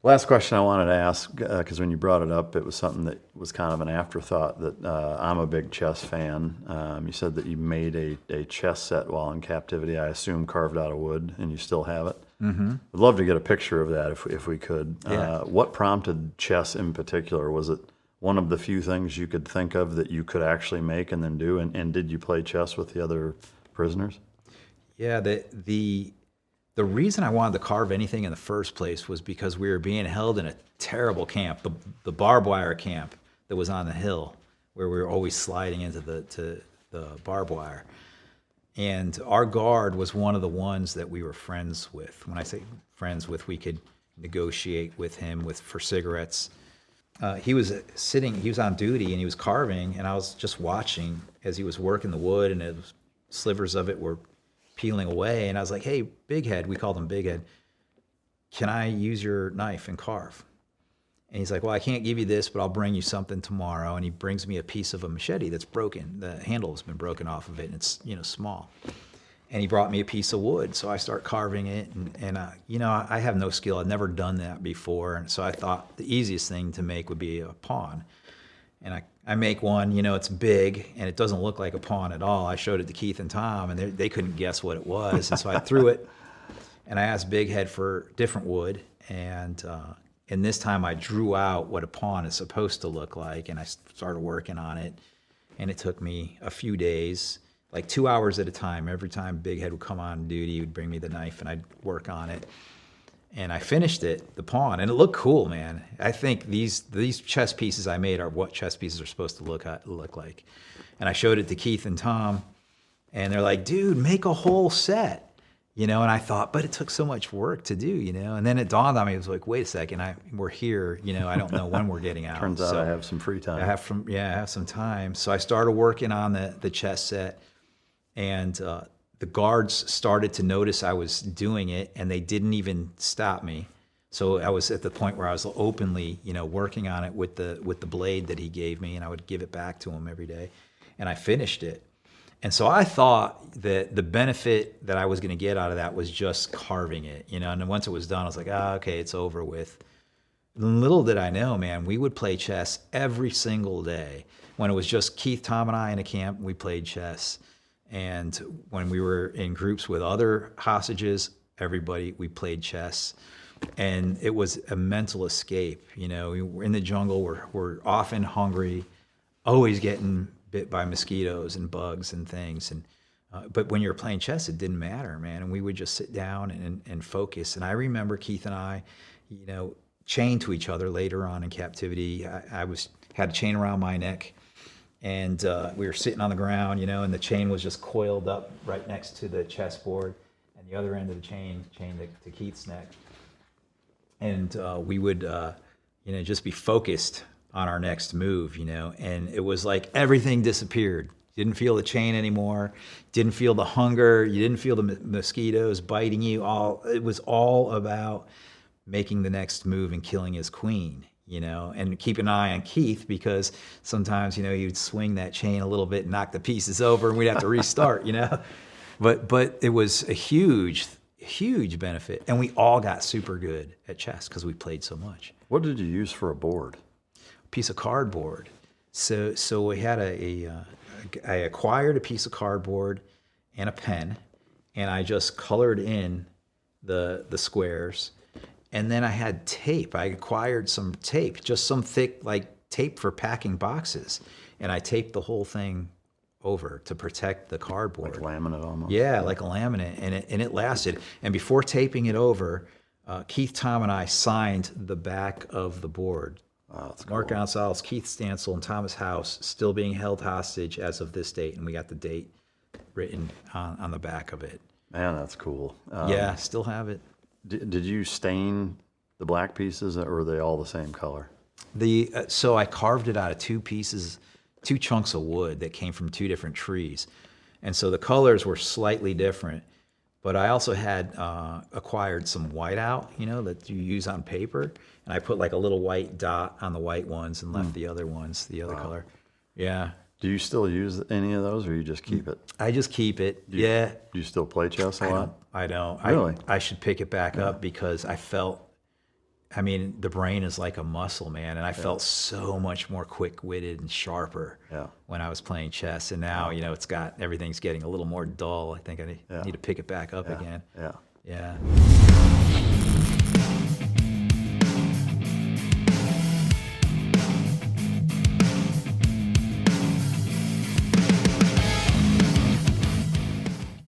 Last question I wanted to ask, because when you brought it up, it was something that was kind of an afterthought. That I'm a big chess fan. You said that you made a chess set while in captivity. I assume carved out of wood, and you still have it. Mm-hmm. I'd love to get a picture of that if we could. Yeah. What prompted chess in particular? Was it one of the few things you could think of that you could actually make and then do? And did you play chess with the other prisoners? Yeah, the reason I wanted to carve anything in the first place was because we were being held in a terrible camp, the barbed wire camp that was on the hill, where we were always sliding into the barbed wire. And our guard was one of the ones that we were friends with. When I say friends with, we could negotiate with him for cigarettes. He was on duty and he was carving, and I was just watching as he was working the wood, and slivers of it were peeling away. And I was like, "Hey, Big Head," we called him Big Head, "can I use your knife and carve?" And he's like, "Well, I can't give you this, but I'll bring you something tomorrow." And he brings me a piece of a machete that's broken. The handle has been broken off of it, and it's small. And he brought me a piece of wood, so I start carving it. And I have no skill. I'd never done that before, and so I thought the easiest thing to make would be a pawn. And I make one, it's big, and it doesn't look like a pawn at all. I showed it to Keith and Tom, and they couldn't guess what it was. And so I threw it, and I asked Big Head for different wood. And this time I drew out what a pawn is supposed to look like, and I started working on it. And it took me a few days, like 2 hours at a time. Every time Big Head would come on duty, he would bring me the knife, and I'd work on it. And I finished it, the pawn, and it looked cool, man. I think these chess pieces I made are what chess pieces are supposed to look like. And I showed it to Keith and Tom, and they're like, "Dude, make a whole set." And I thought, but it took so much work to do, And then it dawned on me, it was like, wait a second, we're here, I don't know when we're getting out. Turns out I have some free time. I have some time. So I started working on the chess set, and the guards started to notice I was doing it, and they didn't even stop me. So I was at the point where I was openly, working on it with the blade that he gave me, and I would give it back to him every day, and I finished it. And so I thought that the benefit that I was going to get out of that was just carving it, And then once it was done, I was like, okay, it's over with. Little did I know, man, we would play chess every single day. When it was just Keith, Tom, and I in a camp, we played chess. And when we were in groups with other hostages, we played chess. And it was a mental escape. We were in the jungle, we're often hungry, always getting bit by mosquitoes and bugs and things. And but when you're playing chess, it didn't matter, man. And we would just sit down and focus. And I remember Keith and I, chained to each other later on in captivity. I had a chain around my neck. And we were sitting on the ground, and the chain was just coiled up right next to the chessboard, and the other end of the chain to Keith's neck. And we would, just be focused on our next move, and it was like everything disappeared. You didn't feel the chain anymore, didn't feel the hunger, you didn't feel the mosquitoes biting you. It was all about making the next move and killing his queen. And keep an eye on Keith, because sometimes, he'd swing that chain a little bit and knock the pieces over, and we'd have to restart, But it was a huge, huge benefit. And we all got super good at chess because we played so much. What did you use for a board? A piece of cardboard. So we had I acquired a piece of cardboard and a pen, and I just colored in the squares. And then I had tape. I acquired some tape, just some thick, like tape for packing boxes. And I taped the whole thing over to protect the cardboard. Like laminate almost? Yeah, like a laminate. And it lasted. And before taping it over, Keith, Tom, and I signed the back of the board. Wow, that's cool. Marc Gonsalves, Keith Stansel, and Thomas House still being held hostage as of this date. And we got the date written on the back of it. Man, that's cool. Yeah, still have it. Did you stain the black pieces, or are they all the same color? So I carved it out of two chunks of wood that came from two different trees. And so the colors were slightly different, but I also had acquired some whiteout, that you use on paper. And I put like a little white dot on the white ones and left the other ones, the other color. Yeah. Do you still use any of those, or you just keep it? I just keep it. Do you still play chess a lot? I don't. Really? I should pick it back up, because I felt I mean, the brain is like a muscle, man. And I felt so much more quick-witted and sharper when I was playing chess. And now, everything's getting a little more dull. I think I need to pick it back up again. Yeah. Yeah.